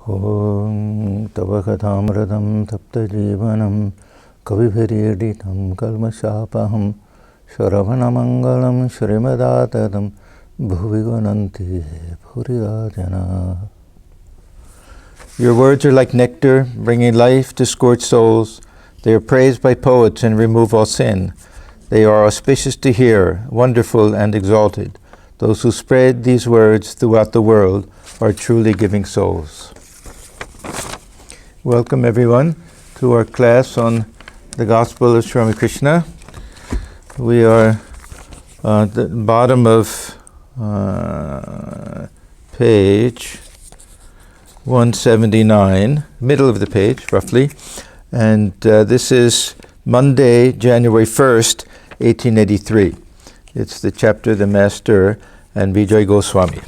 Om Tavakatamradam Tapta Jivanam Kavibhiriditam Kalmashapaham Shravanamangalam Shrimadatatam Bhuvigunanti Puriyajana. Your words are like nectar, bringing life to scorched souls. They are praised by poets and remove all sin. They are auspicious to hear, wonderful and exalted. Those who spread these words throughout the world are truly giving souls. Welcome everyone to our class on the Gospel of Sri Ramakrishna. We are at the bottom of page 179, middle of the page roughly, and this is Monday, January 1st, 1883. It's the chapter The Master and Vijay Goswami.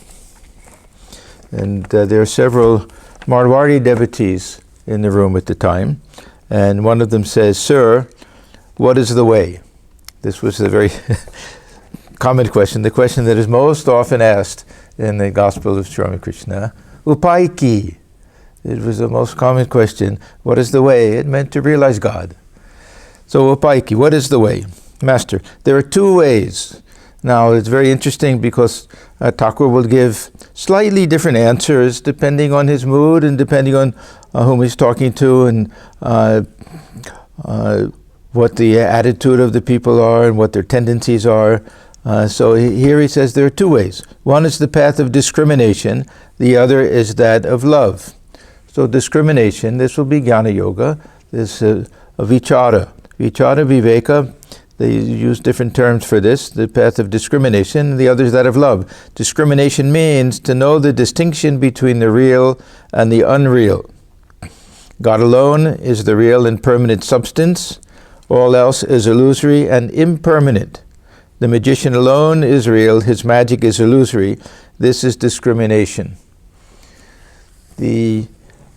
And there are several Marwari devotees in the room at the time, and one of them says, "Sir, what is the way?" This was a very common question, the question that is most often asked in the Gospel of Sri Ramakrishna. Upai ki. It was the most common question. What is the way? It meant to realize God. So upai ki, what is the way? Master, there are two ways. Now it's very interesting because Thakur will give slightly different answers depending on his mood and depending on whom he's talking to and what the attitude of the people are and what their tendencies are. So here he says there are two ways. One is the path of discrimination, the other is that of love. So discrimination, this will be Jnana Yoga, this vichara. Vichara, viveka, they use different terms for this, the path of discrimination, the other is that of love. Discrimination means to know the distinction between the real and the unreal. God alone is the real and permanent substance, all else is illusory and impermanent. The magician alone is real, his magic is illusory. This is discrimination. The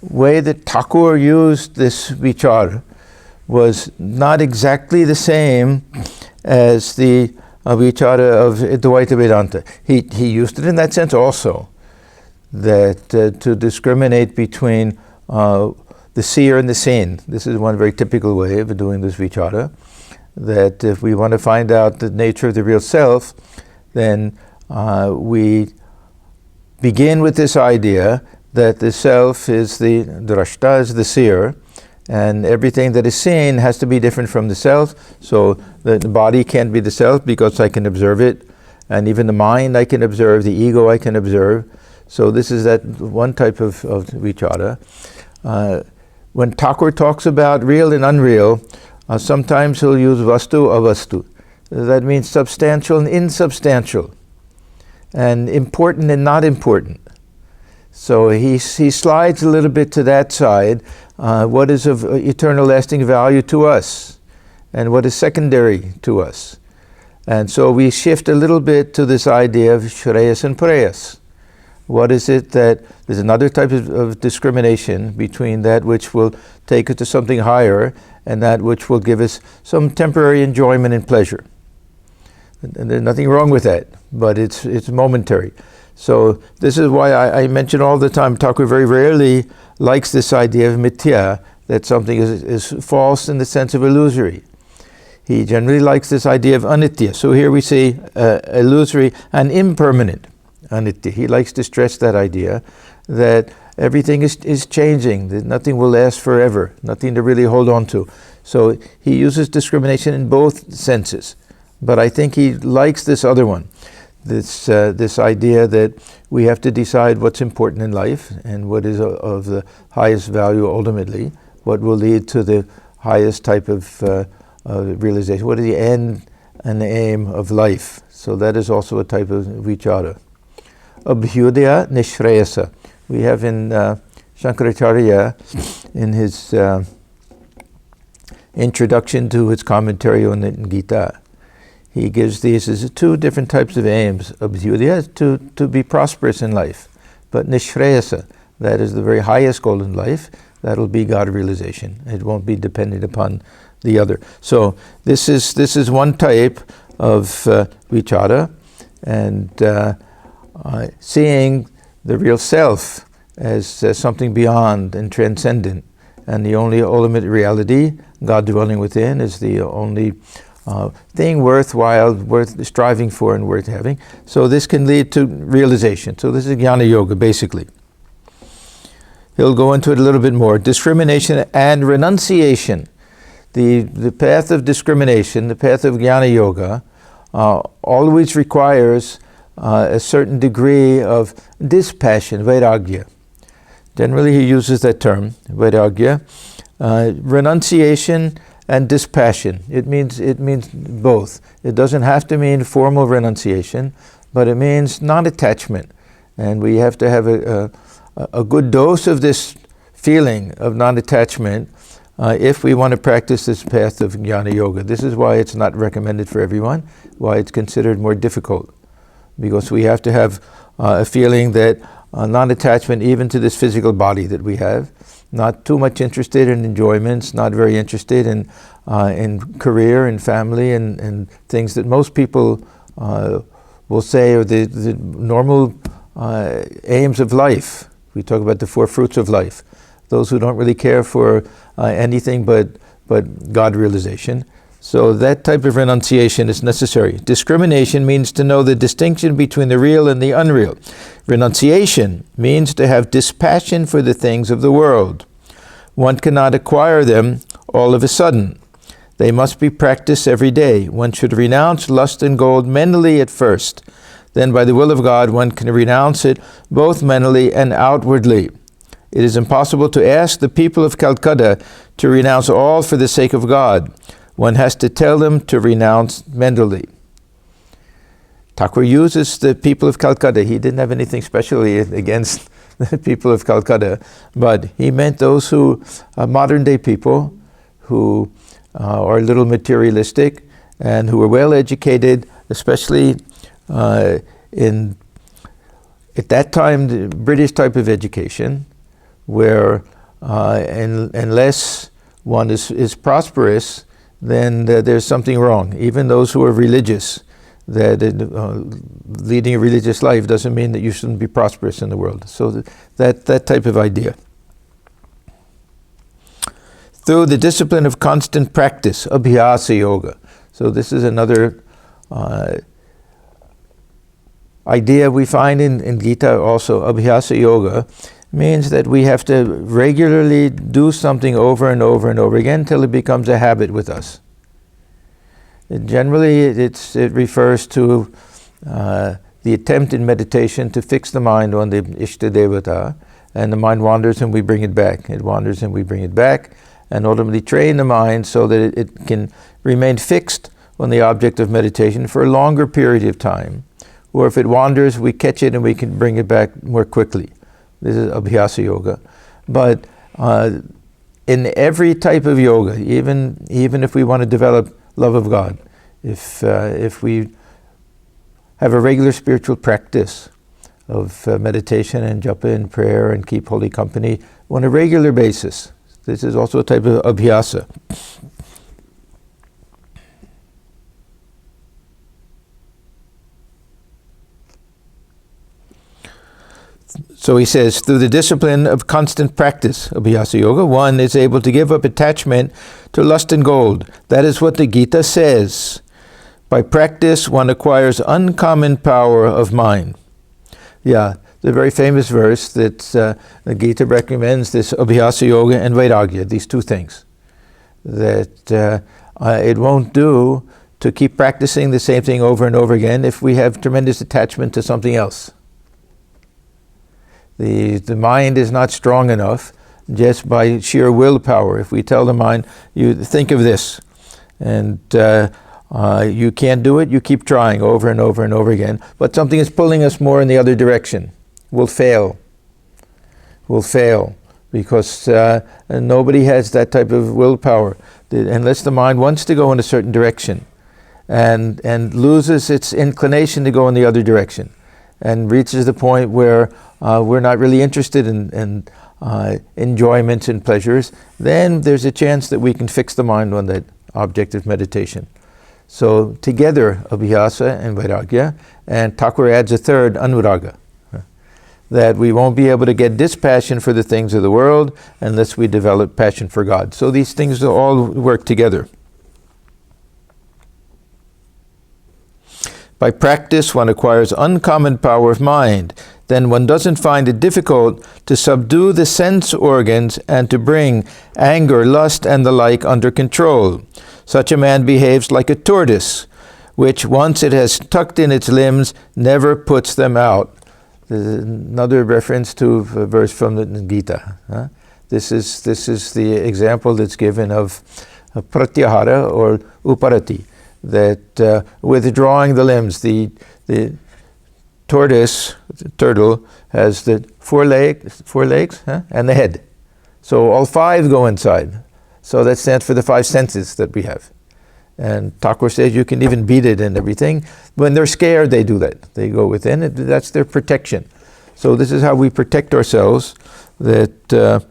way that Thakur used this vichara was not exactly the same as the vichara of Advaita Vedanta. He used it in that sense also, that to discriminate between the seer and the seen. This is one very typical way of doing this vichara, that if we want to find out the nature of the real self, then we begin with this idea that the self is the drashta, is the seer, and everything that is seen has to be different from the self. So the body can't be the self because I can observe it, and even the mind I can observe, the ego I can observe. So this is that one type of vichara. When Thakur talks about real and unreal, sometimes he'll use vastu, avastu. That means substantial and insubstantial, and important and not important. So he slides a little bit to that side. What is of eternal lasting value to us, and what is secondary to us. And so we shift a little bit to this idea of shreyas and preyas. What is it that, there's another type of discrimination between that which will take us to something higher and that which will give us some temporary enjoyment and pleasure. And there's nothing wrong with that, but it's momentary. So this is why I mention all the time, Thakur very rarely likes this idea of mithya, that something is false in the sense of illusory. He generally likes this idea of anitya. So here we see illusory and impermanent anitya. He likes to stress that idea that everything is changing, that nothing will last forever, nothing to really hold on to. So he uses discrimination in both senses. But I think he likes this other one. This idea that we have to decide what's important in life and what is of the highest value ultimately, what will lead to the highest type of realization, what is the end and the aim of life. So that is also a type of vichara. Abhyudaya nishreyasa. We have in Shankaracharya, in his introduction to his commentary on the Gita, he gives these as two different types of aims. Abhyudaya is to be prosperous in life, but nishreyasa, that is the very highest goal in life, that'll be God realization. It won't be dependent upon the other. So this is one type of vichara, and seeing the real self as something beyond and transcendent. And the only ultimate reality, God dwelling within, is the only thing worthwhile, worth striving for and worth having. So this can lead to realization. So this is Jnana Yoga, basically. He'll go into it a little bit more. Discrimination and renunciation. The path of discrimination, the path of Jnana Yoga, always requires a certain degree of dispassion, vairagya. Generally he uses that term, vairagya. Renunciation and dispassion. It means both. It doesn't have to mean formal renunciation, but it means non-attachment. And we have to have a good dose of this feeling of non-attachment if we want to practice this path of Jnana Yoga. This is why it's not recommended for everyone, why it's considered more difficult. Because we have to have a feeling that non-attachment even to this physical body that we have, not too much interested in enjoyments, not very interested in career and family and things that most people will say are the normal aims of life. We talk about the four fruits of life. Those who don't really care for anything but God realization. So that type of renunciation is necessary. Discrimination means to know the distinction between the real and the unreal. Renunciation means to have dispassion for the things of the world. One cannot acquire them all of a sudden. They must be practiced every day. One should renounce lust and gold mentally at first. Then by the will of God, one can renounce it both mentally and outwardly. It is impossible to ask the people of Calcutta to renounce all for the sake of God. One has to tell them to renounce mentally. Thakur uses the people of Calcutta. He didn't have anything specially against the people of Calcutta, but he meant those who, modern day people, who are a little materialistic and who are well educated, especially in, at that time, the British type of education, where unless one is prosperous, then there's something wrong. Even those who are religious, that leading a religious life doesn't mean that you shouldn't be prosperous in the world. So that type of idea. Through the discipline of constant practice, abhyasa yoga. So this is another idea we find in Gita also. Abhyasa yoga means that we have to regularly do something over and over and over again until it becomes a habit with us. Generally, it refers to the attempt in meditation to fix the mind on the Ishta Devata, and the mind wanders and we bring it back. It wanders and we bring it back, and ultimately train the mind so that it can remain fixed on the object of meditation for a longer period of time. Or if it wanders, we catch it and we can bring it back more quickly. This is abhyasa yoga. But in every type of yoga, even if we want to develop love of God, if we have a regular spiritual practice of meditation and japa and prayer and keep holy company on a regular basis, this is also a type of abhyasa. So he says, through the discipline of constant practice, abhyasa yoga, one is able to give up attachment to lust and gold. That is what the Gita says. By practice, one acquires uncommon power of mind. Yeah, the very famous verse that the Gita recommends, this abhyasa yoga and vairagya, these two things. That it won't do to keep practicing the same thing over and over again if we have tremendous attachment to something else. The mind is not strong enough just by sheer willpower. If we tell the mind, you think of this, and you can't do it, you keep trying over and over and over again, but something is pulling us more in the other direction. We'll fail. We'll fail because nobody has that type of willpower. Unless the mind wants to go in a certain direction and loses its inclination to go in the other direction and reaches the point where we're not really interested in enjoyments and pleasures, then there's a chance that we can fix the mind on that object of meditation. So together, abhyasa and vairagya, and Thakur adds a third, anuraga. that we won't be able to get dispassion for the things of the world unless we develop passion for God. So these things all work together. By practice, one acquires uncommon power of mind. Then one doesn't find it difficult to subdue the sense organs and to bring anger, lust, and the like under control. Such a man behaves like a tortoise, which, once it has tucked in its limbs, never puts them out. There's another reference to a verse from the Gita. This is the example that's given of pratyahara or uparati, that withdrawing the limbs. The tortoise, the turtle, has the four legs, and the head. So all five go inside. So that stands for the five senses that we have. And Thakur says you can even beat it and everything. When they're scared, they do that. They go within it. That's their protection. So this is how we protect ourselves. That,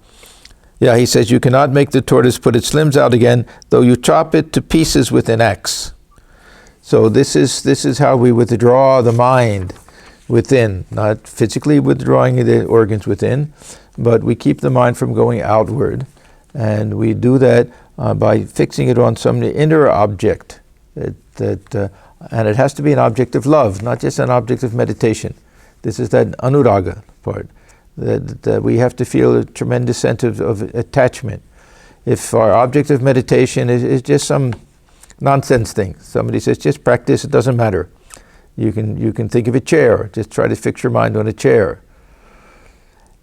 he says you cannot make the tortoise put its limbs out again, though you chop it to pieces with an axe. So this is how we withdraw the mind within, not physically withdrawing the organs within, but we keep the mind from going outward. And we do that by fixing it on some inner object, and it has to be an object of love, not just an object of meditation. This is that anuraga part, that we have to feel a tremendous sense of attachment. If our object of meditation is just some nonsense thing, somebody says just practice, it doesn't matter. You can think of a chair, just try to fix your mind on a chair.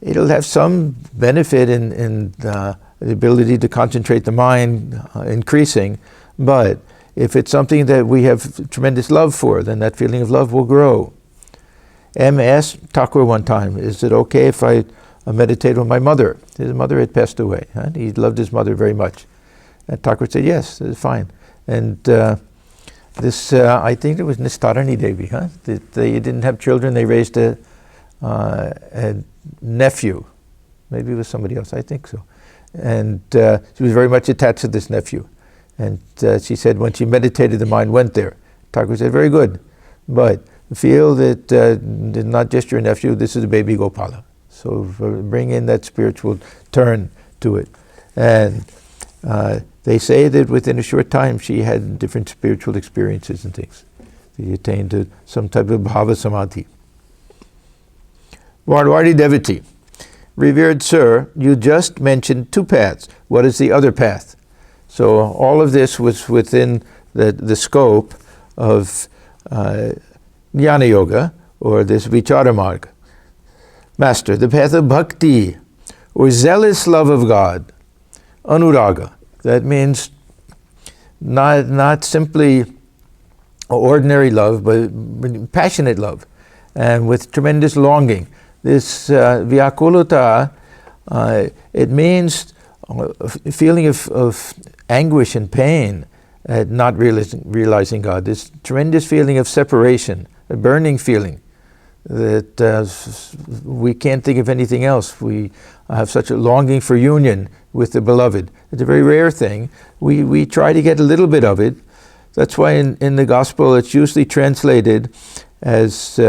It'll have some benefit in the ability to concentrate the mind increasing, but if it's something that we have tremendous love for, then that feeling of love will grow. M asked Thakur one time, is it okay if I meditate on my mother? His mother had passed away. He loved his mother very much. And Thakur said, yes, it's fine. And this, I think it was Nistarani Devi, they didn't have children, they raised a nephew. Maybe it was somebody else, I think so. And she was very much attached to this nephew. And she said when she meditated, the mind went there. Thakur said, very good, but feel that not just your nephew, this is a baby Gopala. So bring in that spiritual turn to it. And they say that within a short time she had different spiritual experiences and things. She attained to some type of bhava samadhi. Marwari devotee. Revered Sir, you just mentioned two paths. What is the other path? So all of this was within the scope of Jnana Yoga, or this Vichara Marga. Master, the path of Bhakti, or zealous love of God, anuraga. That means not simply ordinary love, but passionate love, and with tremendous longing. This vyakulata, it means a feeling of anguish and pain at not realizing God. This tremendous feeling of separation, a burning feeling that we can't think of anything else. We have such a longing for union with the beloved. It's a very rare thing. We try to get a little bit of it. That's why in the gospel it's usually translated as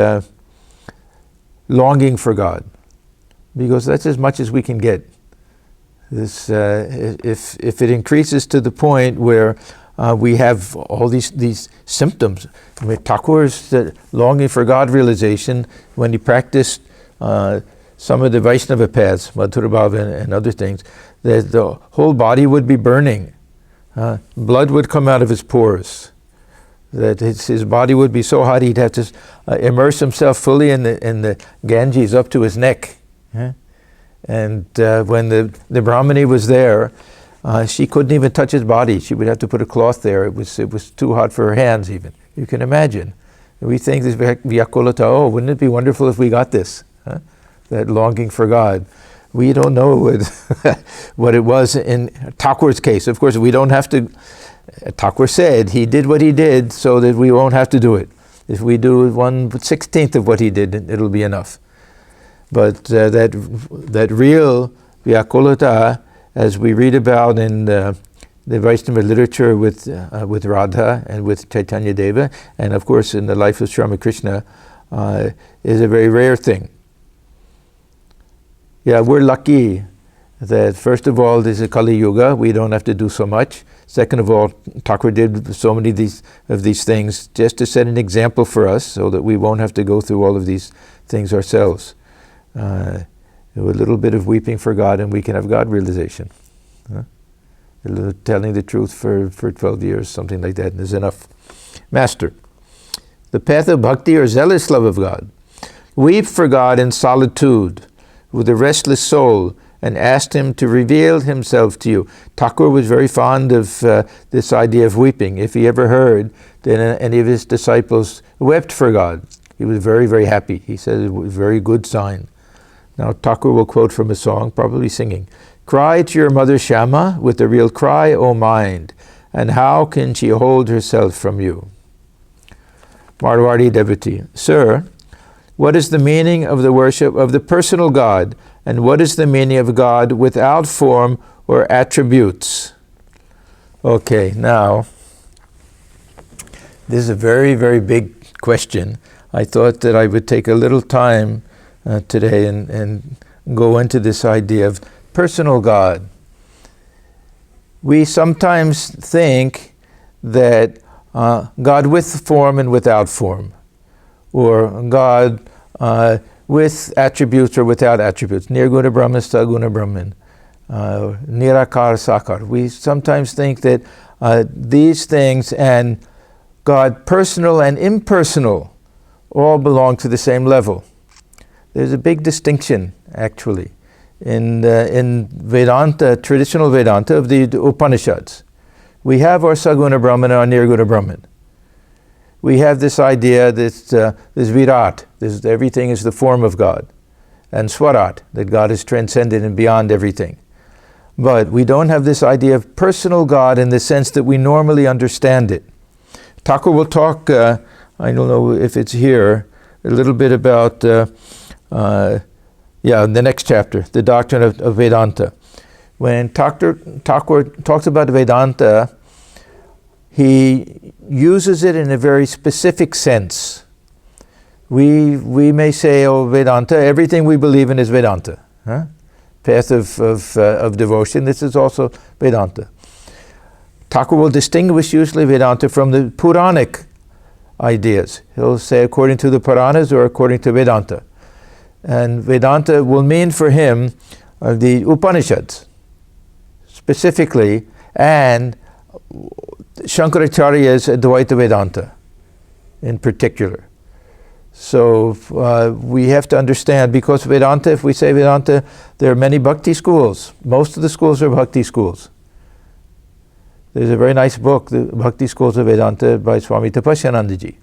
longing for God, because that's as much as we can get. This, if it increases to the point where we have all these symptoms. I mean, Thakur's longing for God realization, when he practiced some of the Vaishnava paths, Madhura Bhava and other things, that the whole body would be burning. Blood would come out of his pores. That his body would be so hot he'd have to immerse himself fully in the Ganges up to his neck. And when the Brahmani was there, she couldn't even touch his body. She would have to put a cloth there. It was too hot for her hands even. You can imagine. We think this vyakulata, oh, wouldn't it be wonderful if we got this? That longing for God. We don't know what it was in Thakur's case. Of course, we don't have to. Thakur said he did what he did so that we won't have to do it. If we do 1/16 of what he did, it'll be enough. But that real vyakulata, as we read about in the Vaishnava literature with Radha and with Chaitanya Deva, and of course in the life of Sri Ramakrishna, is a very rare thing. Yeah, we're lucky that first of all, this is Kali Yuga. We don't have to do so much. Second of all, Thakur did so many of these things just to set an example for us so that we won't have to go through all of these things ourselves. A little bit of weeping for God and we can have God realization. A little telling the truth for 12 years, something like that, is enough. Master, the path of bhakti or zealous love of God. Weep for God in solitude with a restless soul and asked him to reveal himself to you. Thakur was very fond of this idea of weeping. If he ever heard that any of his disciples wept for God, he was very, very happy. He said it was a very good sign. Now Thakur will quote from a song, probably singing, "Cry to your mother Shama with the real cry, O mind, and how can she hold herself from you?" Marwari devotee, Sir, what is the meaning of the worship of the personal God, and what is the meaning of God without form or attributes? Okay, now, this is a very, very big question. I thought that I would take a little time today and go into this idea of personal God. We sometimes think that God with form and without form, or God with attributes or without attributes. Nirguna Brahman, Saguna Brahman, Nirakar Sakar. We sometimes think that these things and God, personal and impersonal, all belong to the same level. There's a big distinction, actually, in Vedanta, traditional Vedanta of the Upanishads. We have our Saguna Brahman and our Nirguna Brahman. We have this idea that this Virat, everything is the form of God, and Swarat, that God is transcendent and beyond everything. But we don't have this idea of personal God in the sense that we normally understand it. Thakur will talk, I don't know if it's here, a little bit about, in the next chapter, the doctrine of Vedanta. When Thakur talks about Vedanta, he uses it in a very specific sense. We may say, oh, Vedanta, everything we believe in is Vedanta. Path of devotion, this is also Vedanta. Thakur will distinguish usually Vedanta from the Puranic ideas. He'll say according to the Puranas or according to Vedanta. And Vedanta will mean for him the Upanishads specifically, and Shankaracharya's Advaita Vedanta in particular. So we have to understand, because Vedanta, if we say Vedanta, there are many bhakti schools. Most of the schools are bhakti schools. There's a very nice book, The Bhakti Schools of Vedanta by Swami Tapasyanandaji.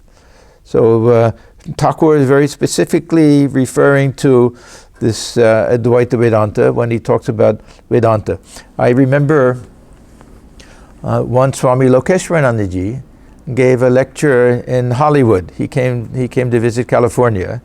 So Thakur is very specifically referring to this Advaita Vedanta when he talks about Vedanta. I remember once Swami Lokeshwaranandaji gave a lecture in Hollywood. He came to visit California,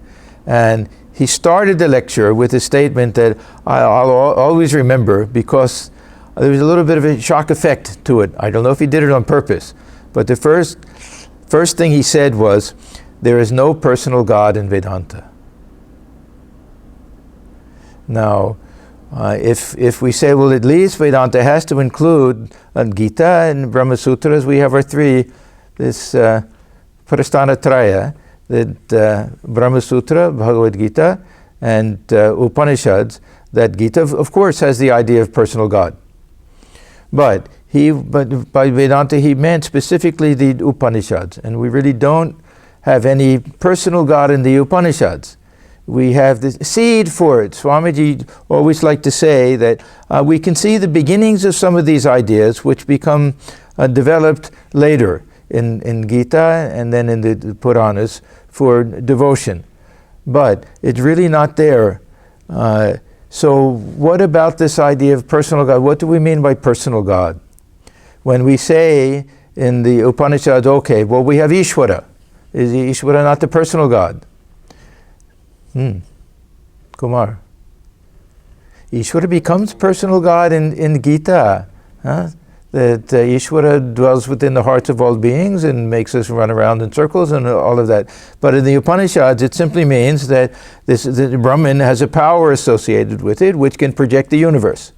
and he started the lecture with a statement that I'll always remember, because there was a little bit of a shock effect to it. I don't know if he did it on purpose, but the first thing he said was, there is no personal God in Vedanta. Now, if we say, well, at least Vedanta has to include Gita and Brahma Sutras, we have our three, this Prasthana Traya, that Brahma Sutra, Bhagavad Gita, and Upanishads, that Gita, of course, has the idea of personal God. But by Vedanta, he meant specifically the Upanishads, and we really don't have any personal God in the Upanishads. We have the seed for it. Swamiji always liked to say that we can see the beginnings of some of these ideas which become developed later in Gita and then in the Puranas for devotion. But it's really not there. So what about this idea of personal God? What do we mean by personal God? When we say in the Upanishads, okay, well, we have Ishvara. Is Ishvara not the personal God? Kumar. Ishvara becomes personal God in Gita. that Ishvara dwells within the hearts of all beings and makes us run around in circles and all of that. But in the Upanishads, it simply means that the Brahman has a power associated with it which can project the universe.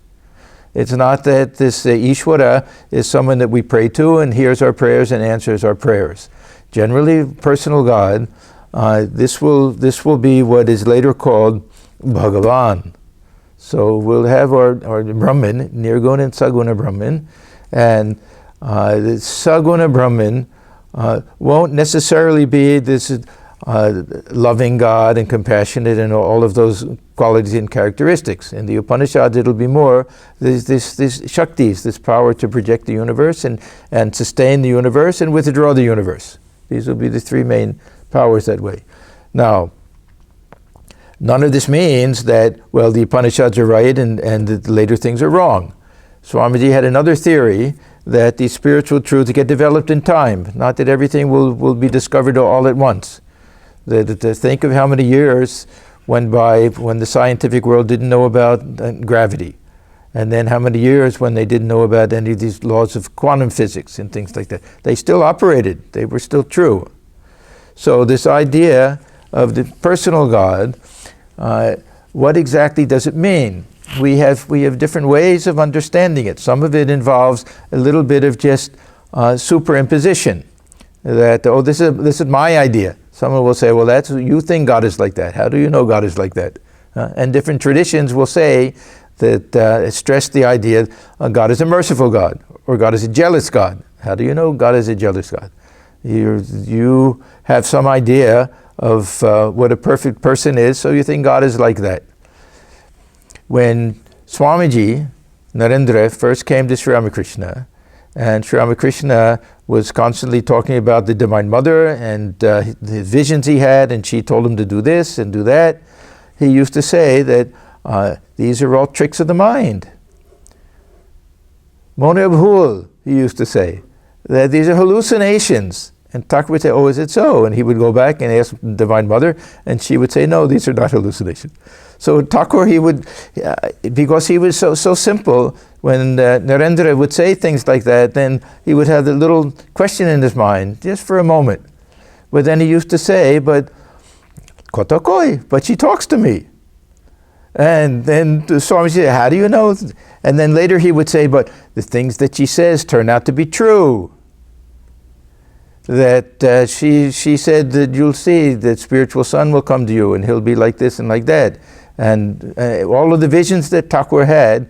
It's not that this Ishvara is someone that we pray to and hears our prayers and answers our prayers. Generally, personal God, this will be what is later called Bhagavan. So we'll have our Brahman, Nirguna and Saguna Brahman, and the Saguna Brahman won't necessarily be this loving God and compassionate and all of those qualities and characteristics. In the Upanishads, it'll be more this Shaktis, this power to project the universe and sustain the universe and withdraw the universe. These will be the three main powers that way. Now, none of this means that, well, the Upanishads are right and the later things are wrong. Swamiji had another theory that the spiritual truths get developed in time, not that everything will be discovered all at once. To think of how many years went by when the scientific world didn't know about gravity, and then how many years when they didn't know about any of these laws of quantum physics and things like that. They still operated. They were still true. So this idea of the personal God, what exactly does it mean? We have different ways of understanding it. Some of it involves a little bit of just superimposition. That, oh, this is my idea. Someone will say, well, you think God is like that. How do you know God is like that? And different traditions will say that stress the idea God is a merciful God, or God is a jealous God. How do you know God is a jealous God? You have some idea of what a perfect person is, so you think God is like that. When Swamiji, Narendra, first came to Sri Ramakrishna, and Sri Ramakrishna was constantly talking about the Divine Mother and the visions he had, and she told him to do this and do that, he used to say that these are all tricks of the mind. Mone Abhul, he used to say, that these are hallucinations. And Thakur would say, oh, is it so? And he would go back and ask the Divine Mother, and she would say, no, these are not hallucinations. So Thakur, he would, because he was so simple, when Narendra would say things like that, then he would have the little question in his mind, just for a moment. But then he used to say, but kotakoi, but she talks to me. And then the Swami said, how do you know? And then later he would say, but the things that she says turn out to be true. That she said that you'll see that spiritual son will come to you and he'll be like this and like that. And all of the visions that Thakur had,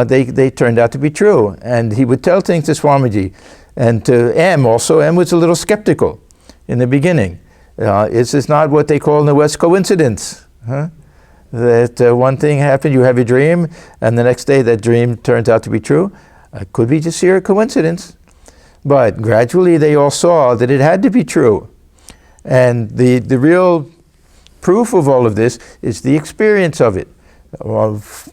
they turned out to be true. And he would tell things to Swamiji. And to M also, M was a little skeptical in the beginning. Is this not what they call in the West coincidence? Huh? That one thing happened, you have a dream, and the next day that dream turns out to be true. It could be just sheer coincidence. But gradually they all saw that it had to be true. And the real proof of all of this is the experience of it. Of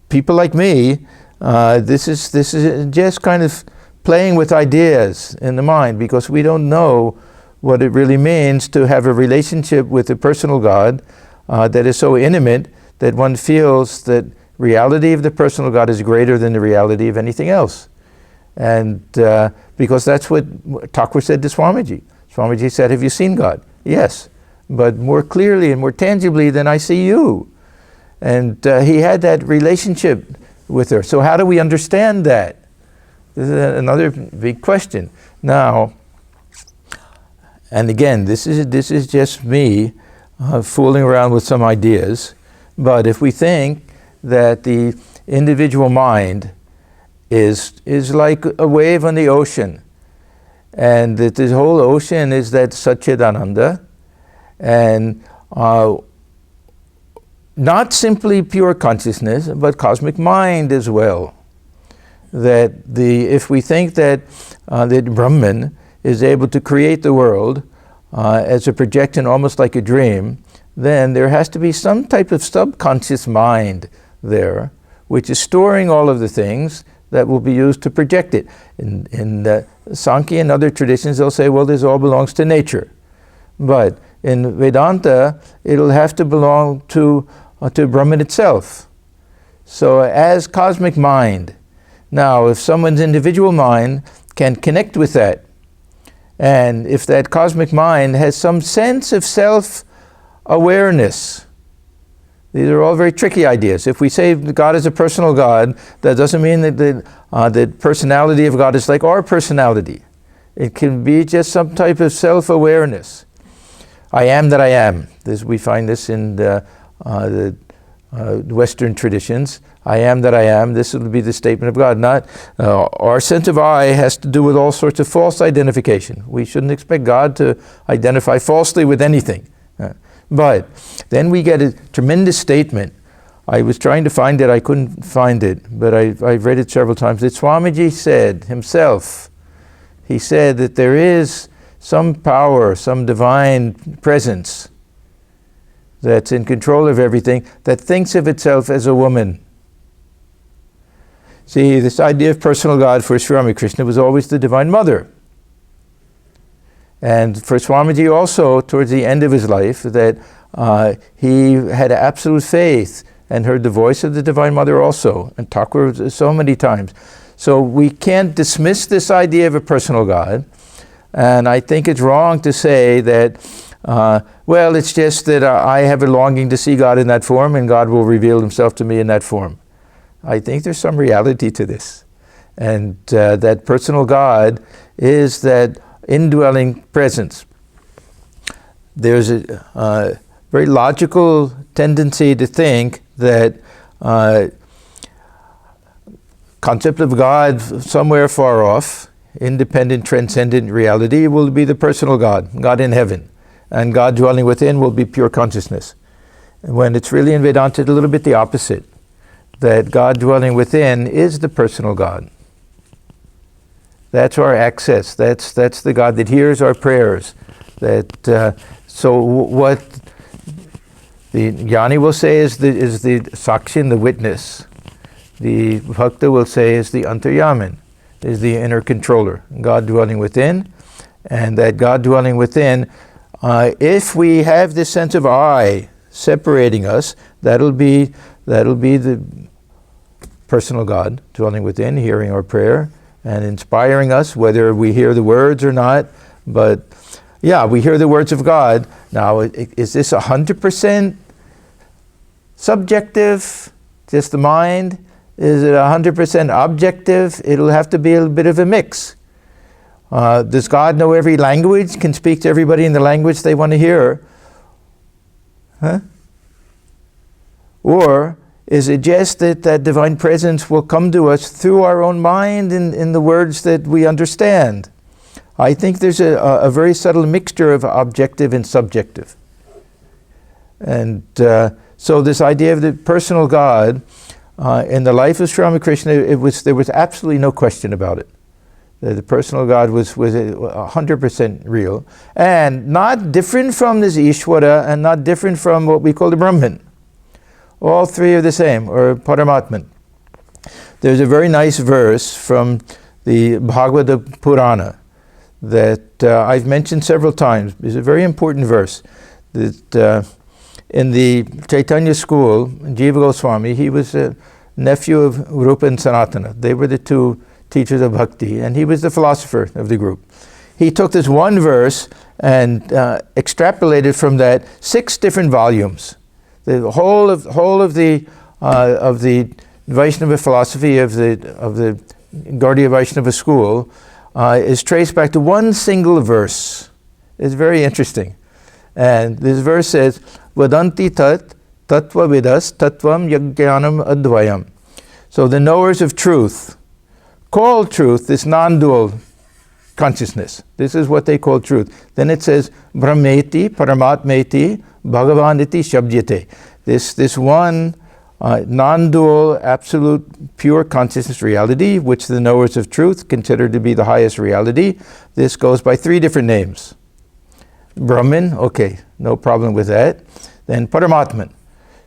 people like me, this is just kind of playing with ideas in the mind, because we don't know what it really means to have a relationship with a personal God that is so intimate that one feels that reality of the personal God is greater than the reality of anything else. And because that's what Thakur said to Swamiji. Swamiji said, have you seen God? Yes, but more clearly and more tangibly than I see you. And he had that relationship with her. So how do we understand that? This is another big question. Now, and again, this is just me fooling around with some ideas. But if we think that the individual mind is like a wave on the ocean, and that this whole ocean is that Satchidananda, and not simply pure consciousness, but cosmic mind as well. That if we think that the Brahman is able to create the world as a projection, almost like a dream, then there has to be some type of subconscious mind there, which is storing all of the things that will be used to project it. In Sankhya and other traditions, they'll say, well, this all belongs to nature. But in Vedanta, it'll have to belong to Brahman itself. So as cosmic mind, Now, if someone's individual mind can connect with that, and if that cosmic mind has some sense of self-awareness, these are all very tricky ideas. If we say God is a personal God, that doesn't mean that the personality of God is like our personality. It can be just some type of self-awareness. I am that I am. We find this in the Western traditions. I am that I am. This would be the statement of God. Not our sense of I has to do with all sorts of false identification. We shouldn't expect God to identify falsely with anything. But then we get a tremendous statement. I was trying to find it. I couldn't find it, but I've read it several times. That Swamiji said himself. He said that there is some power, some divine presence that's in control of everything, that thinks of itself as a woman. See, this idea of personal God for Sri Ramakrishna was always the Divine Mother. And for Swamiji also, towards the end of his life, that he had absolute faith and heard the voice of the Divine Mother also, and Thakur so many times. So we can't dismiss this idea of a personal God. And I think it's wrong to say that, well, it's just that I have a longing to see God in that form and God will reveal himself to me in that form. I think there's some reality to this. And that personal God is that indwelling presence. There's a very logical tendency to think that concept of God somewhere far off, independent, transcendent reality will be the personal God, God in heaven. And God dwelling within will be pure consciousness. When it's really in Vedanta, it's a little bit the opposite. That God dwelling within is the personal God. That's our access. That's the God that hears our prayers. So what the Jnani will say is the Sakshin, the witness. The Bhakta will say is the Antaryamin, is the inner controller. God dwelling within, and that God dwelling within, if we have this sense of I separating us, that'll be the personal God dwelling within, hearing our prayer and inspiring us, whether we hear the words or not. But yeah, we hear the words of God. Now, is this 100% subjective, just the mind? Is it 100% objective? It'll have to be a bit of a mix. Does God know every language, can speak to everybody in the language they want to hear? Huh? Or is it just that divine presence will come to us through our own mind in the words that we understand? I think there's a very subtle mixture of objective and subjective. And so this idea of the personal God, in the life of Sri Ramakrishna, there was absolutely no question about it. The personal God was 100% real, and not different from this Ishvara, and not different from what we call the Brahman. All three are the same, or Paramatman. There's a very nice verse from the Bhagavata Purana that I've mentioned several times. It's a very important verse that in the Chaitanya school, Jiva Goswami, he was a nephew of Rupa and Sanatana. They were the two teachers of bhakti, and he was the philosopher of the group. He took this one verse and extrapolated from that 6 different volumes. The whole of the Vaishnava philosophy of the Gaudiya Vaishnava school is traced back to one single verse. It's very interesting. And this verse says, Vadanti tat tattva vidas tattvam yajnanam advayam. So the knowers of truth call truth this non-dual consciousness. This is what they call truth. Then it says, Brahmeti, Paramatmeti, Bhagavaniti Shabdyate. This one non-dual, absolute, pure consciousness reality, which the knowers of truth consider to be the highest reality. This goes by 3 different names. Brahman, okay, no problem with that. Then Paramatman.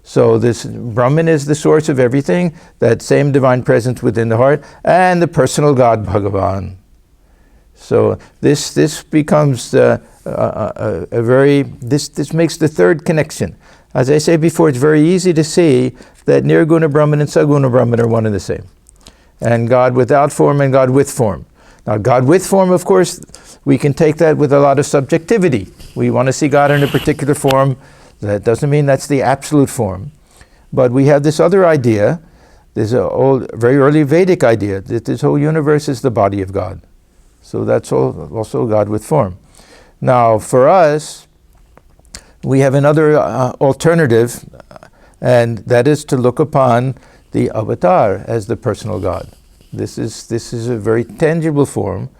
So this Brahman is the source of everything, that same divine presence within the heart, and the personal God, Bhagavan. So this becomes this makes the third connection. As I say before, it's very easy to see that Nirguna Brahman and Saguna Brahman are one and the same. and God without form and God with form. Now, God with form, of course, we can take that with a lot of subjectivity. We want to see God in a particular form. That doesn't mean that's the absolute form. But we have this other idea, this old, very early Vedic idea, that this whole universe is the body of God. So that's also God with form. Now, for us, we have another alternative, and that is to look upon the avatar as the personal God. This is a very tangible form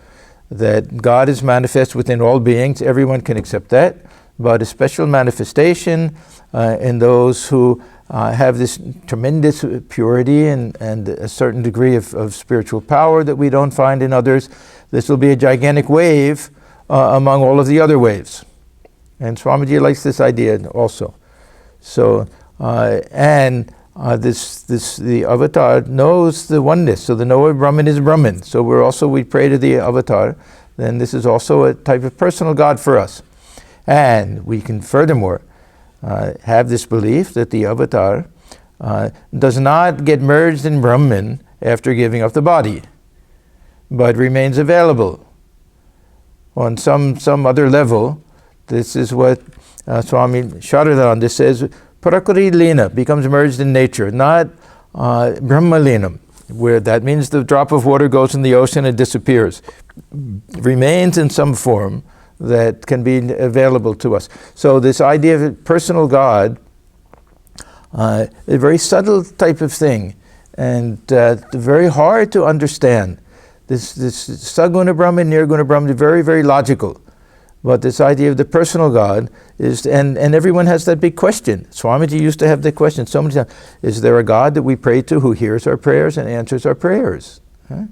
that God is manifest within all beings. Everyone can accept that, but a special manifestation in those who have this tremendous purity and a certain degree of spiritual power that we don't find in others. This will be a gigantic wave among all of the other waves. And Swamiji likes this idea also. So, the avatar knows the oneness. So the knower Brahman is Brahman. So we pray to the avatar. Then this is also a type of personal God for us. And we can furthermore have this belief that the avatar does not get merged in Brahman after giving up the body, but remains available on some other level. This is what Swami Sharadananda says, Prakriti Lina becomes merged in nature, not Brahma Linam, where that means the drop of water goes in the ocean and disappears. Remains in some form that can be available to us. So this idea of a personal God, a very subtle type of thing, and very hard to understand. This Saguna Brahman, Nirguna Brahman, very, very logical. But this idea of the personal God is, and everyone has that big question. Swamiji used to have that question so many times. Is there a God that we pray to who hears our prayers and answers our prayers? Huh?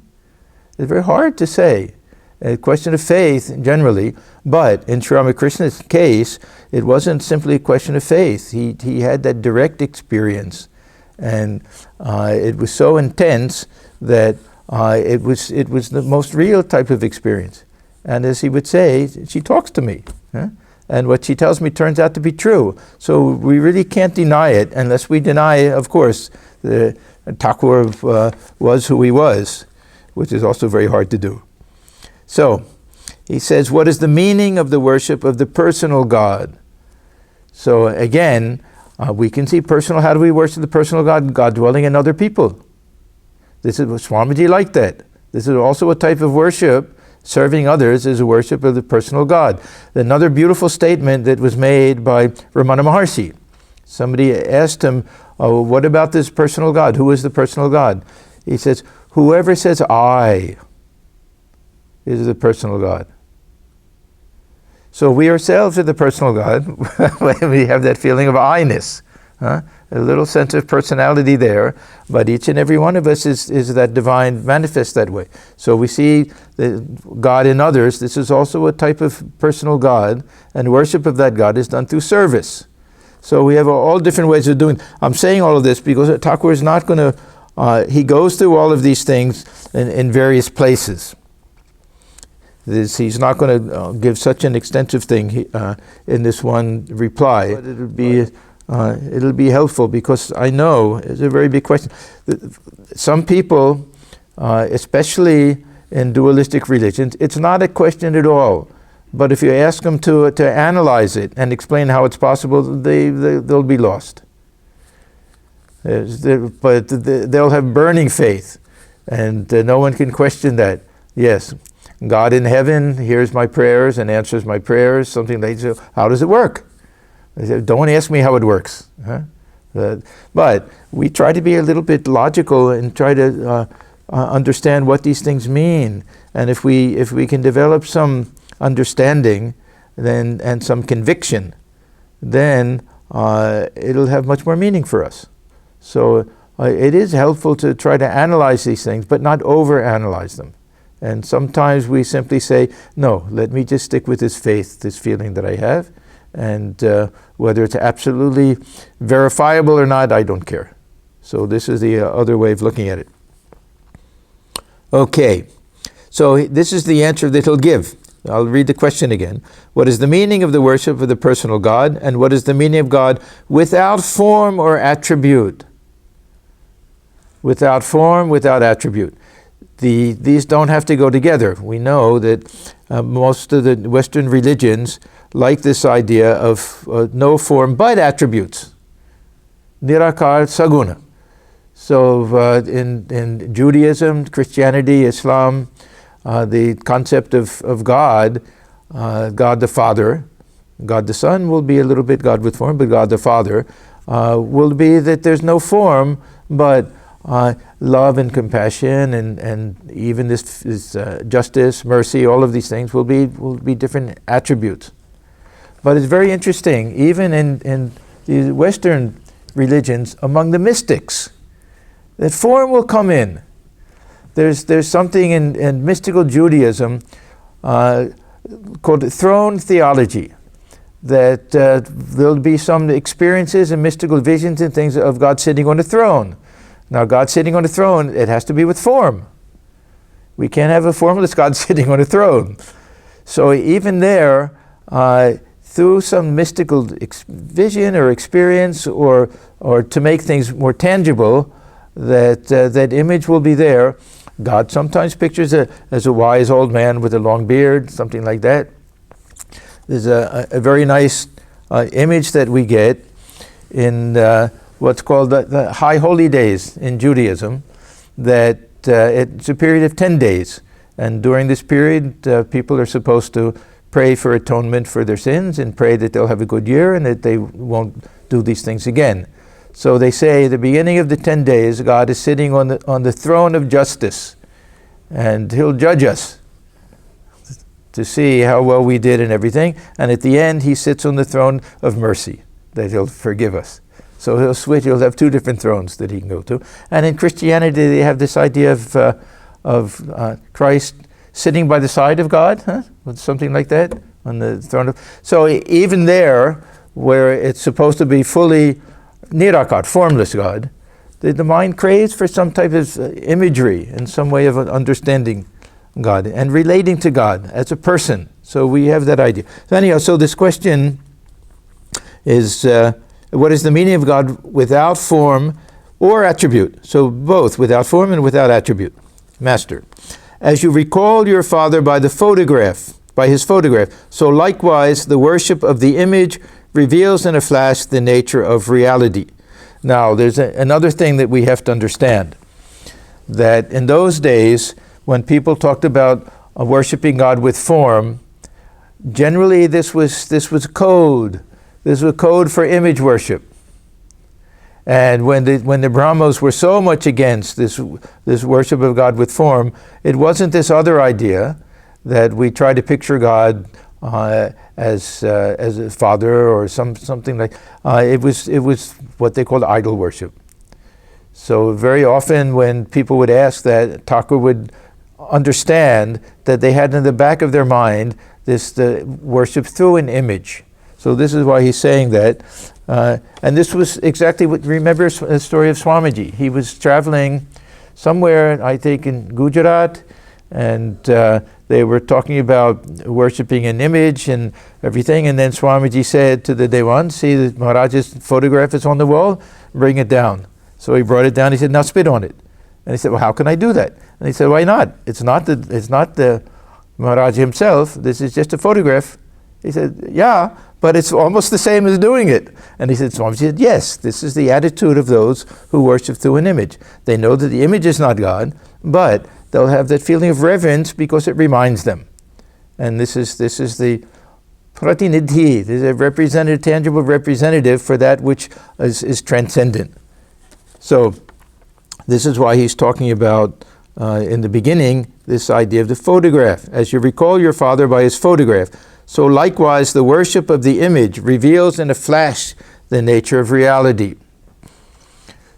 It's very hard to say. A question of faith generally, but in Sri Ramakrishna's case, it wasn't simply a question of faith. He had that direct experience, and it was so intense that it was the most real type of experience. And as he would say, she talks to me. Huh? And what she tells me turns out to be true. So we really can't deny it unless we deny, of course, the Thakur was who he was, which is also very hard to do. So he says, what is the meaning of the worship of the personal God? So again, we can see personal. How do we worship the personal God? God dwelling in other people. This is what Swamiji liked that. This is also a type of worship. Serving others is a worship of the personal God. Another beautiful statement that was made by Ramana Maharshi. Somebody asked him, oh, what about this personal God? Who is the personal God? He says, whoever says I is the personal God. So we ourselves are the personal God when we have that feeling of I-ness. Huh? A little sense of personality there, but each and every one of us is that divine manifest that way. So we see the God in others. This is also a type of personal God, and worship of that God is done through service. So we have all different ways of doing. I'm saying all of this because Thakur is not going to, he goes through all of these things in various places. He's not going to give such an extensive thing in this one reply, but it'll be helpful because I know it's a very big question. Some people, especially in dualistic religions, it's not a question at all. But if you ask them to analyze it and explain how it's possible, they'll be lost. But they'll have burning faith, and no one can question that. Yes, God in heaven hears my prayers and answers my prayers. Something they say, how does it work? They say, don't ask me how it works. Huh? But we try to be a little bit logical and try to understand what these things mean. And if we can develop some understanding then and some conviction, then it'll have much more meaning for us. So it is helpful to try to analyze these things, but not over-analyze them. And sometimes we simply say, no, let me just stick with this faith, this feeling that I have, and whether it's absolutely verifiable or not, I don't care. So this is the other way of looking at it. Okay, so this is the answer that he'll give. I'll read the question again. What is the meaning of the worship of the personal God, and what is the meaning of God without form or attribute? without form, without attribute. These don't have to go together. We know that most of the Western religions like this idea of no form but attributes. Nirakar saguna. So in Judaism, Christianity, Islam, the concept of God, God the Father, God the Son will be a little bit God with form, but God the Father will be that there's no form, but love and compassion and even this justice, mercy, all of these things will be different attributes. But it's very interesting, even in the Western religions, among the mystics, that form will come in. There's something in mystical Judaism called throne theology, that there'll be some experiences and mystical visions and things of God sitting on a throne. Now, God sitting on a throne, it has to be with form. We can't have a formless God sitting on a throne. So even there, through some mystical vision or experience, or to make things more tangible, that image will be there. God sometimes pictures as a wise old man with a long beard, something like that. There's a very nice image that we get in what's called the High Holy Days in Judaism, that it's a period of 10 days. And during this period, people are supposed to pray for atonement for their sins and pray that they'll have a good year and that they won't do these things again. So they say the beginning of the 10 days, God is sitting on the throne of justice, and He'll judge us to see how well we did and everything. And at the end, He sits on the throne of mercy, that He'll forgive us. So He'll have two different thrones that He can go to. And in Christianity, they have this idea of Christ sitting by the side of God, something like that, on the throne of. So even there, where it's supposed to be fully nirakar, formless God, the mind craves for some type of imagery and some way of understanding God and relating to God as a person. So we have that idea. So anyhow, so this question is, what is the meaning of God without form or attribute? So both, without form and without attribute. Master, as you recall your father by his photograph, so likewise the worship of the image reveals in a flash the nature of reality. Now, there's another thing that we have to understand, that in those days, when people talked about worshiping God with form, generally this was code. This was code for image worship. And when the Brahmos were so much against this worship of God with form, it wasn't this other idea that we try to picture God as a father or something like. It was what they called idol worship. So very often when people would ask that, Thakur would understand that they had in the back of their mind the worship through an image. So this is why he's saying that. And this was exactly what, remember the story of Swamiji. He was traveling somewhere, I think in Gujarat, and they were talking about worshipping an image and everything, and then Swamiji said to the Dewan, see the Maharaj's photograph is on the wall, bring it down. So he brought it down, he said, now spit on it. And he said, well, how can I do that? And he said, why not? It's not the Maharaj himself, this is just a photograph. He said, yeah, but it's almost the same as doing it. And he said, Swamiji said, yes, this is the attitude of those who worship through an image. They know that the image is not God, but they'll have that feeling of reverence because it reminds them. And this is the pratinidhi, this is a representative, tangible representative for that which is transcendent. So this is why he's talking about, in the beginning, this idea of the photograph. As you recall your father by his photograph, so likewise the worship of the image reveals in a flash the nature of reality.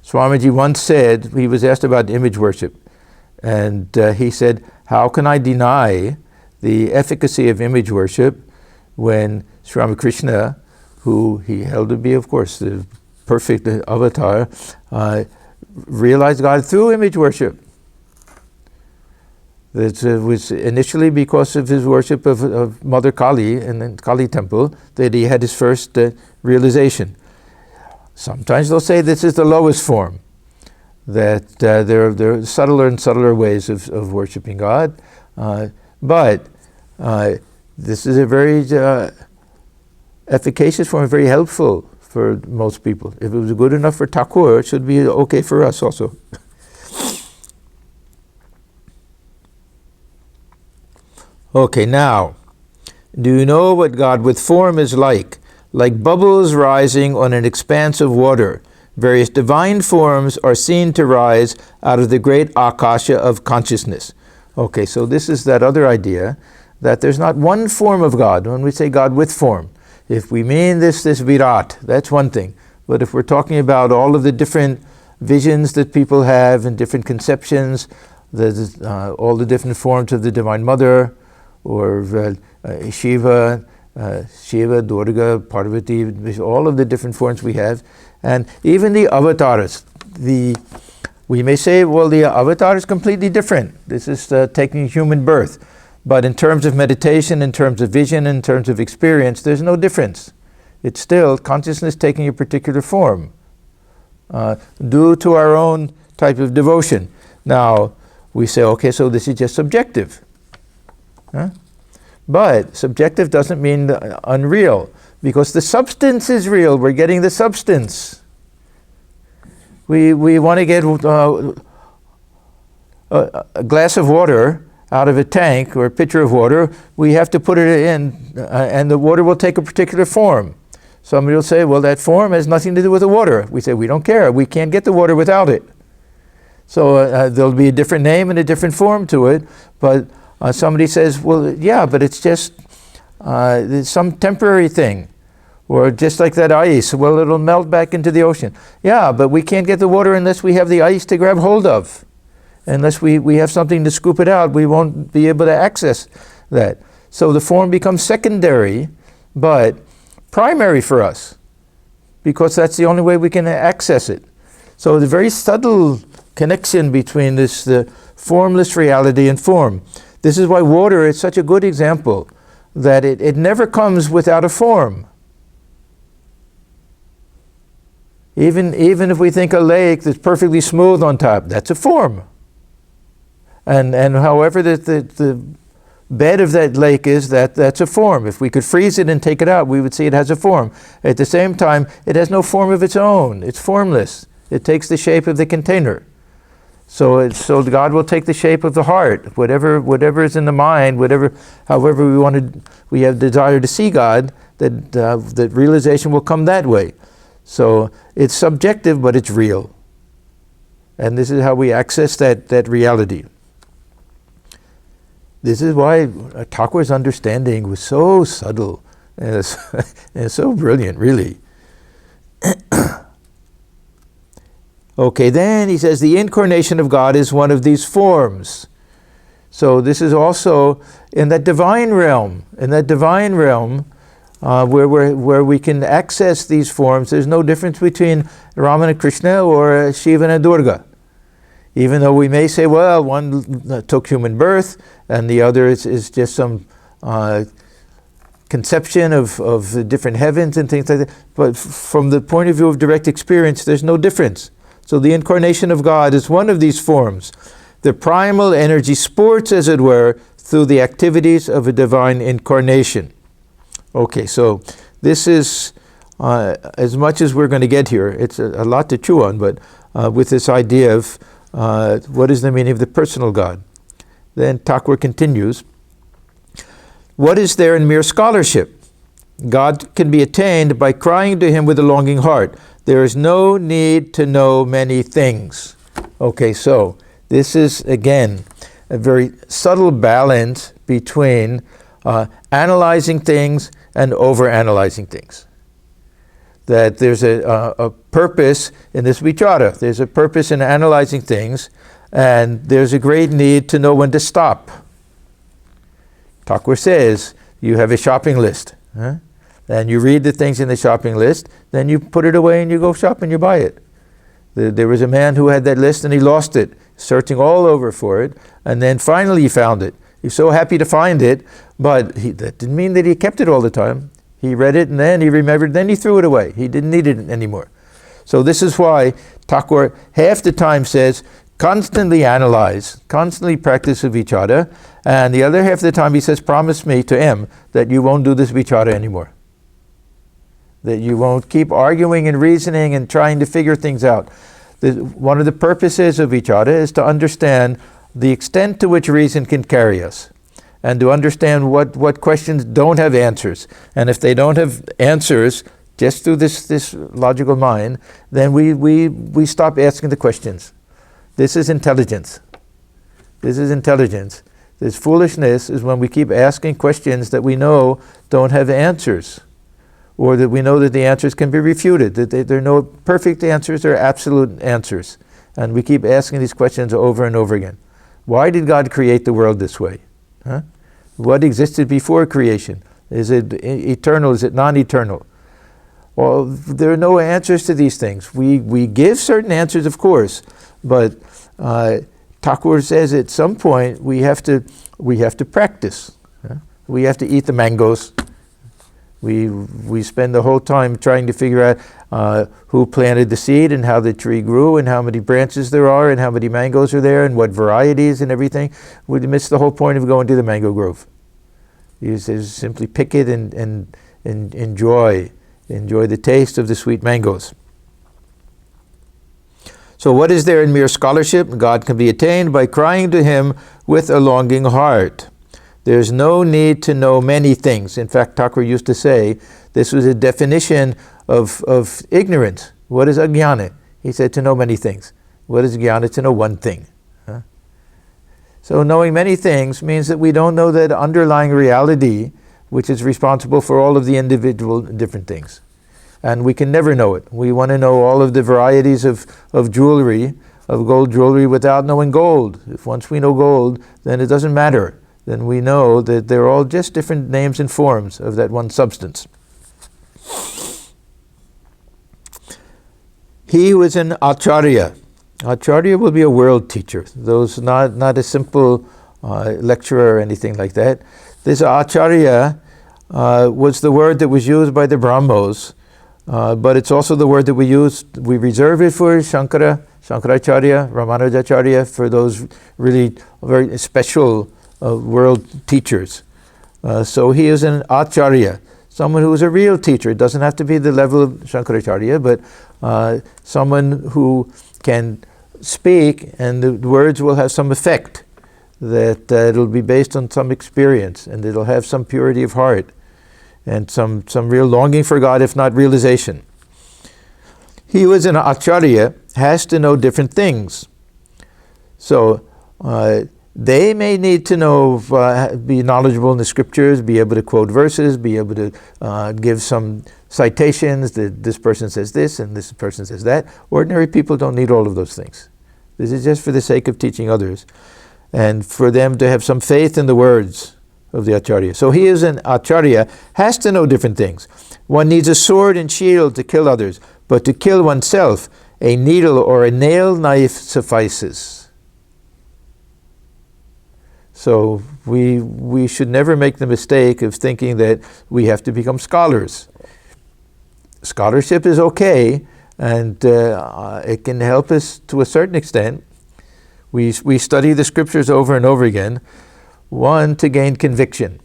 Swamiji once said, he was asked about image worship, and he said, how can I deny the efficacy of image worship when Sri Ramakrishna, who he held to be, of course, the perfect avatar, realized God through image worship? That was initially because of his worship of Mother Kali in the Kali temple that he had his first realization. Sometimes they'll say this is the lowest form, that there are subtler and subtler ways of worshiping God. But this is a very efficacious form, very helpful for most people. If it was good enough for Thakur, it should be okay for us also. Okay, now, do you know what God with form is like? Like bubbles rising on an expanse of water, various divine forms are seen to rise out of the great akasha of consciousness. Okay, so this is that other idea, that there's not one form of God. When we say God with form, if we mean this Virat, that's one thing. But if we're talking about all of the different visions that people have and different conceptions, all the different forms of the Divine Mother, or Shiva, Durga, Parvati, all of the different forms we have, and even the avatars. We may say, well, the avatar is completely different. This is taking human birth. But in terms of meditation, in terms of vision, in terms of experience, there's no difference. It's still consciousness taking a particular form, due to our own type of devotion. Now, we say, okay, so this is just subjective. Huh? But subjective doesn't mean unreal, because the substance is real. We're getting the substance. We want to get a glass of water out of a tank or a pitcher of water. We have to put it in, and the water will take a particular form. Somebody will say, well, that form has nothing to do with the water. We say, we don't care. We can't get the water without it. So there'll be a different name and a different form to it, but somebody says, well, yeah, but it's just some temporary thing. Or just like that ice, well, it'll melt back into the ocean. Yeah, but we can't get the water unless we have the ice to grab hold of. Unless we have something to scoop it out, we won't be able to access that. So the form becomes secondary, but primary for us, because that's the only way we can access it. So the very subtle connection between this formless reality and form. This is why water is such a good example, that it never comes without a form. Even if we think a lake that's perfectly smooth on top, that's a form. And however the bed of that lake is, that's a form. If we could freeze it and take it out, we would see it has a form. At the same time, it has no form of its own. It's formless. It takes the shape of the container. So God will take the shape of the heart, whatever is in the mind, however we have desire to see God, that realization will come that way. So it's subjective, but it's real. And this is how we access that reality. This is why Thakur's understanding was so subtle and so brilliant, really. Okay, then he says the incarnation of God is one of these forms. So this is also in that divine realm. Where we can access these forms. There's no difference between Rama and Krishna or Shiva and Durga. Even though we may say, well, one took human birth and the other is just some conception of the different heavens and things like that. But from the point of view of direct experience, there's no difference. So the incarnation of God is one of these forms. The primal energy sports, as it were, through the activities of a divine incarnation. Okay, so this is as much as we're going to get here. It's a lot to chew on, but with this idea of what is the meaning of the personal God. Then Thakur continues, what is there in mere scholarship? God can be attained by crying to him with a longing heart. There is no need to know many things. Okay, so this is, again, a very subtle balance between analyzing things and over-analyzing things. That there's a purpose in this vichara. There's a purpose in analyzing things, and there's a great need to know when to stop. Thakur says, you have a shopping list, and you read the things in the shopping list, then you put it away and you go shop and you buy it. There was a man who had that list and he lost it, searching all over for it, and then finally he found it. He's so happy to find it, but that didn't mean that he kept it all the time. He read it and then he remembered, then he threw it away. He didn't need it anymore. So this is why Thakur half the time says, constantly analyze, constantly practice of vichara, and the other half of the time he says, promise me to M that you won't do this vichara anymore. That you won't keep arguing and reasoning and trying to figure things out. One of the purposes of vichara is to understand the extent to which reason can carry us, and to understand what questions don't have answers. And if they don't have answers, just through this logical mind, then we stop asking the questions. This is intelligence. This is intelligence. This foolishness is when we keep asking questions that we know don't have answers, or that we know that the answers can be refuted, that there are no perfect answers or absolute answers. And we keep asking these questions over and over again. Why did God create the world this way? Huh? What existed before creation? Is it eternal? Is it non-eternal? Well, there are no answers to these things. We give certain answers, of course, but Thakur says at some point we have to practice. We have to eat the mangoes. We spend the whole time trying to figure out who planted the seed and how the tree grew and how many branches there are and how many mangoes are there and what varieties and everything. We miss the whole point of going to the mango grove. You simply pick it and enjoy the taste of the sweet mangoes. So what is there in mere scholarship? God can be attained by crying to Him with a longing heart. There's no need to know many things. In fact, Thakur used to say this was a definition of ignorance. What is ajnana? He said to know many things. What is jnana? To know one thing. So knowing many things means that we don't know that underlying reality which is responsible for all of the individual different things. And we can never know it. We want to know all of the varieties of jewelry, of gold jewelry, without knowing gold. If once we know gold, then it doesn't matter. Then we know that they're all just different names and forms of that one substance. He who is an acharya. Acharya will be a world teacher. Those not a simple lecturer or anything like that. This acharya was the word that was used by the Brahmos, but it's also the word that we reserve it for Shankaracharya, Ramanujacharya, for those really very special world teachers. So he is an acharya, someone who is a real teacher. It doesn't have to be the level of Shankaracharya, but someone who can speak and the words will have some effect, that it'll be based on some experience and it'll have some purity of heart and some real longing for God, if not realization. He who is an acharya has to know different things. So they may need to know, be knowledgeable in the scriptures, be able to quote verses, be able to give some citations that this person says this and this person says that. Ordinary people don't need all of those things. This is just for the sake of teaching others and for them to have some faith in the words of the acharya. So he is an acharya, has to know different things. One needs a sword and shield to kill others, but to kill oneself, a needle or a nail knife suffices. So we should never make the mistake of thinking that we have to become scholars. Scholarship is okay, and it can help us to a certain extent. We study the scriptures over and over again. One, to gain conviction.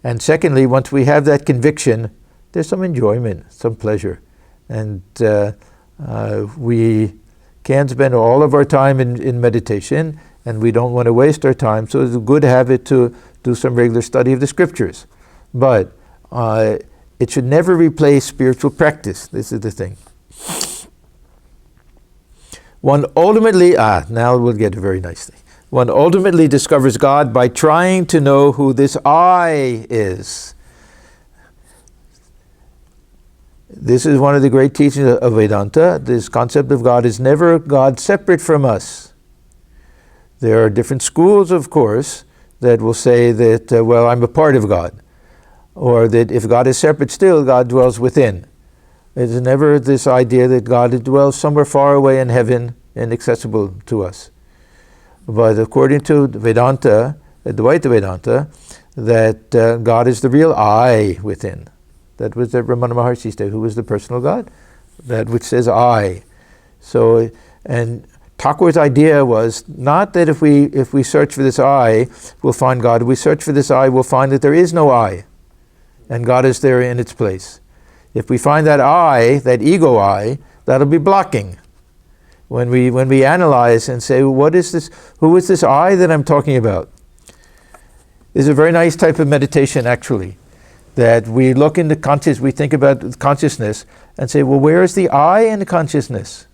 And secondly, once we have that conviction, there's some enjoyment, some pleasure. And we can't spend all of our time in meditation, and we don't want to waste our time, so it's a good habit to do some regular study of the scriptures. But it should never replace spiritual practice. This is the thing. One ultimately, now we'll get a very nice thing. One ultimately discovers God by trying to know who this I is. This is one of the great teachings of Vedanta. This concept of God is never God separate from us. There are different schools, of course, that will say that, well, I'm a part of God. Or that if God is separate still, God dwells within. It is never this idea that God dwells somewhere far away in heaven, inaccessible to us. But according to Vedanta, Advaita Vedanta, that God is the real I within. That was the Ramana Maharshi said. Who is the personal God? that which says I. So, and Thakur's idea was not that if we search for this I, we'll find God. If we search for this I, we'll find that there is no I, and God is there in its place. If we find that I, that ego I, that'll be blocking. When we analyze and say, what is this? Who is this I that I'm talking about? It's a very nice type of meditation, actually, that we look into we think about consciousness and say, well, where is the I in the consciousness?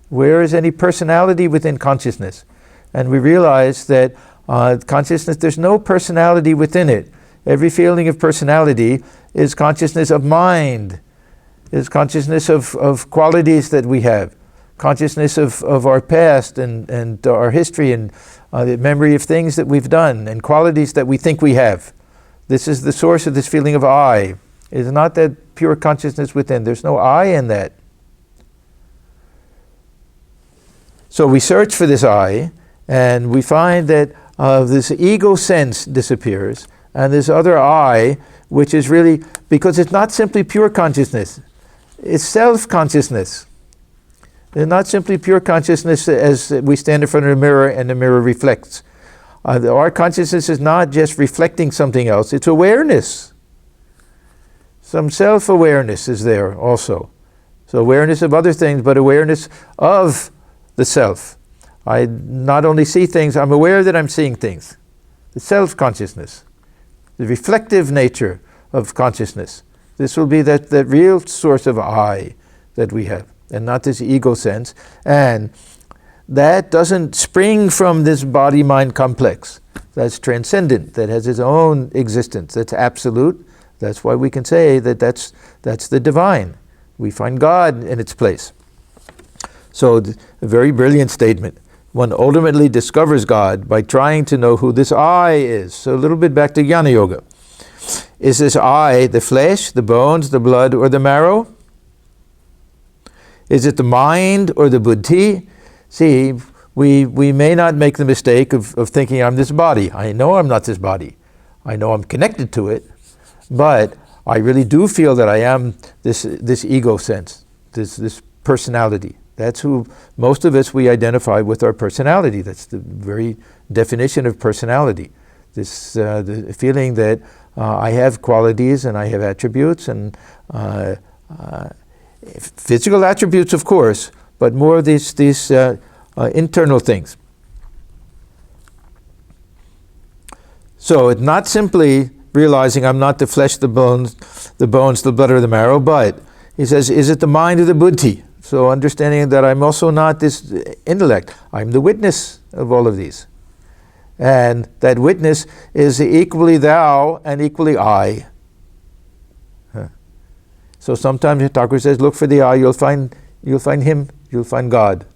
Where is any personality within consciousness? And we realize that consciousness, there's no personality within it. Every feeling of personality is consciousness of mind, is consciousness of qualities that we have, consciousness of our past and our history and the memory of things that we've done and qualities that we think we have. This is the source of this feeling of I. It is not that pure consciousness within. There's no I in that. So we search for this I, and we find that this ego sense disappears, and this other I, which is really, because it's not simply pure consciousness, it's self-consciousness. It's not simply pure consciousness as we stand in front of a mirror and the mirror reflects. Our consciousness is not just reflecting something else, it's awareness. Some self-awareness is there also. So awareness of other things, but awareness of the self. I not only see things, I'm aware that I'm seeing things. The self-consciousness, the reflective nature of consciousness. This will be that real source of I that we have, and not this ego sense. And that doesn't spring from this body-mind complex. That's transcendent, that has its own existence, that's absolute. That's why we can say that that's the divine. We find God in its place. So, a very brilliant statement. One ultimately discovers God by trying to know who this I is. So a little bit back to Jnana Yoga. Is this I the flesh, the bones, the blood, or the marrow? Is it the mind or the buddhi? See, we may not make the mistake of thinking I'm this body. I know I'm not this body. I know I'm connected to it, but I really do feel that I am this ego sense, this personality. That's who most of us, we identify with our personality. That's the very definition of personality. This the feeling that I have qualities and I have attributes and physical attributes, of course, but more of these internal things. So it's not simply realizing I'm not the flesh, the bones, the blood, or the marrow, but he says, is it the mind or the buddhi? So understanding that I'm also not this intellect, I'm the witness of all of these. And that witness is equally thou and equally I. So sometimes Thakur says, look for the I, you'll find him, you'll find God.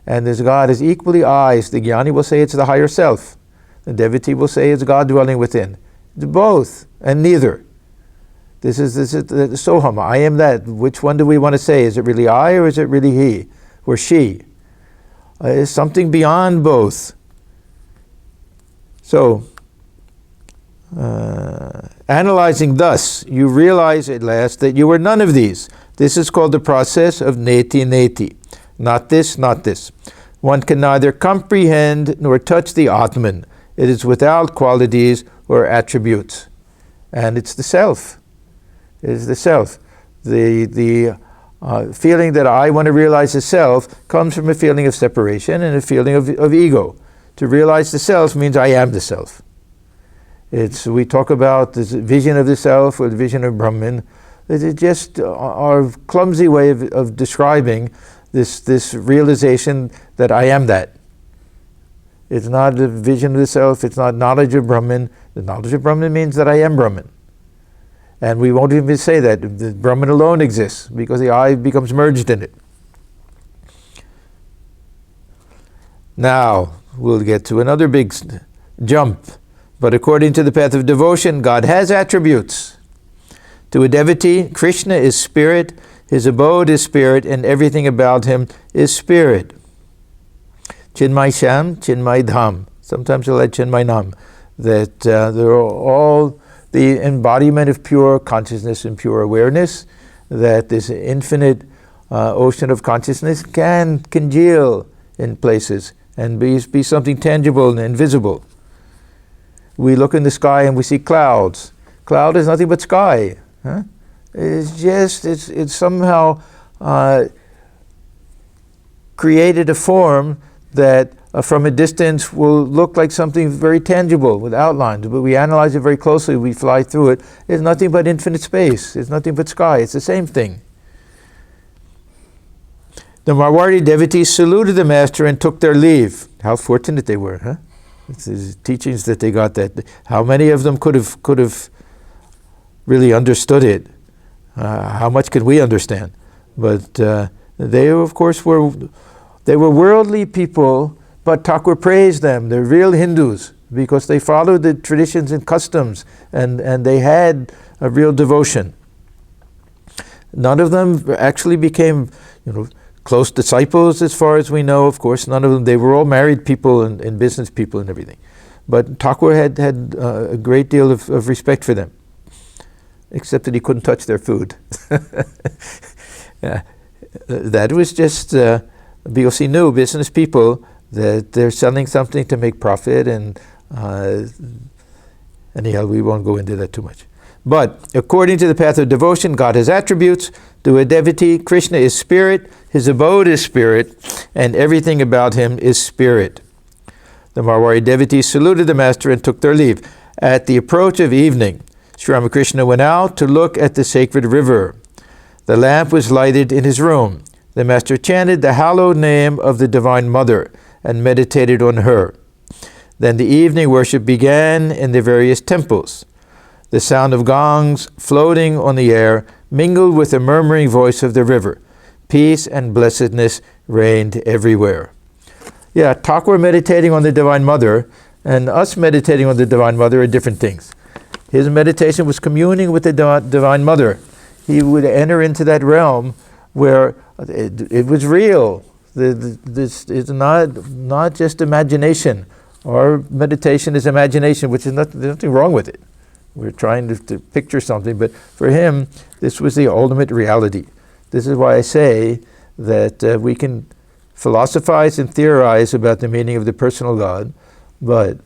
And this God is equally I. The Jnani will say it's the higher self. The devotee will say it's God dwelling within. It's both and neither. This is the Soham, I am that. Which one do we want to say? Is it really I or is it really he or she? It's something beyond both. So, analyzing thus, you realize at last that you are none of these. This is called the process of neti. Not this, not this. One can neither comprehend nor touch the Atman. It is without qualities or attributes. And it's the self. It is the self. The feeling that I want to realize the self comes from a feeling of separation and a feeling of ego. To realize the self means I am the self. We talk about this vision of the self or the vision of Brahman. It's just our clumsy way of describing this realization that I am that. It's not a vision of the self, it's not knowledge of Brahman. The knowledge of Brahman means that I am Brahman. And we won't even say that. The Brahman alone exists because the I becomes merged in it. Now, we'll get to another big jump. But according to the path of devotion, God has attributes. To a devotee, Krishna is spirit, his abode is spirit, and everything about him is spirit. Chinmay Sham, Chinmay Dham. Sometimes they'll add Chinmay Nam. That they're all the embodiment of pure consciousness and pure awareness. That this infinite ocean of consciousness can congeal in places and be something tangible and visible. We look in the sky and we see clouds. Cloud is nothing but sky. Huh? It's somehow created a form that from a distance will look like something very tangible with outlines, but we analyze it very closely, we fly through it. It's nothing but infinite space. It's nothing but sky. It's the same thing. The Marwari devotees saluted the master and took their leave. How fortunate they were, huh? It's the teachings that they got. That how many of them could have really understood it? How much could we understand? But they, of course, were worldly people. But Thakur praised them. They're real Hindus because they followed the traditions and customs, and they had a real devotion. None of them actually became, close disciples as far as we know. Of course, none of them. They were all married people and business people and everything. But Thakur had a great deal of respect for them, except that he couldn't touch their food. That was just because he knew business people that they're selling something to make profit, and anyhow, we won't go into that too much. But according to the path of devotion, God has attributes. To a devotee, Krishna is spirit, his abode is spirit, and everything about him is spirit. The Marwari devotees saluted the master and took their leave. At the approach of evening, Sri Ramakrishna went out to look at the sacred river. The lamp was lighted in his room. The master chanted the hallowed name of the Divine Mother and meditated on her. Then the evening worship began in the various temples. The sound of gongs floating on the air mingled with the murmuring voice of the river. Peace and blessedness reigned everywhere. Yeah, Thakur meditating on the Divine Mother and us meditating on the Divine Mother are different things. His meditation was communing with the Divine Mother. He would enter into that realm where it was real. This is not just imagination. Our meditation is imagination, which is there's nothing wrong with it. We're trying to picture something, but for him, this was the ultimate reality. This is why I say that we can philosophize and theorize about the meaning of the personal God, but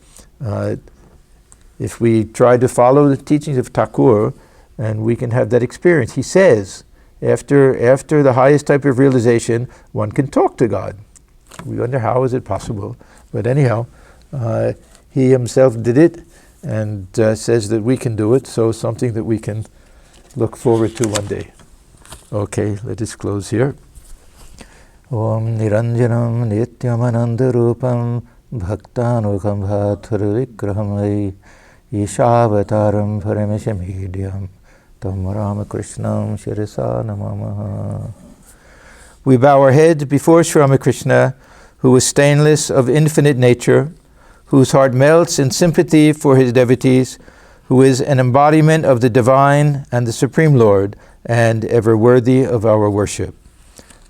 if we try to follow the teachings of Thakur, and we can have that experience. He says, after the highest type of realization, one can talk to God. We wonder how is it possible, but anyhow, he himself did it, and says that we can do it, so something that we can look forward to one day. Okay, let us close here. Om Niranjanam Nityamananda Rupam Bhaktanukam Bhathur Vikraham Ishavataram Parameshamedhyam Tam Ramakrishnam Shirasa Namamaha. We bow our heads before Sri Ramakrishna, who is stainless, of infinite nature, whose heart melts in sympathy for his devotees, who is an embodiment of the Divine and the Supreme Lord, and ever worthy of our worship.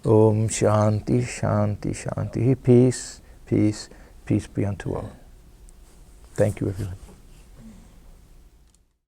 Om Shanti, Shanti, Shanti. Peace, peace, peace be unto all. Thank you, everyone.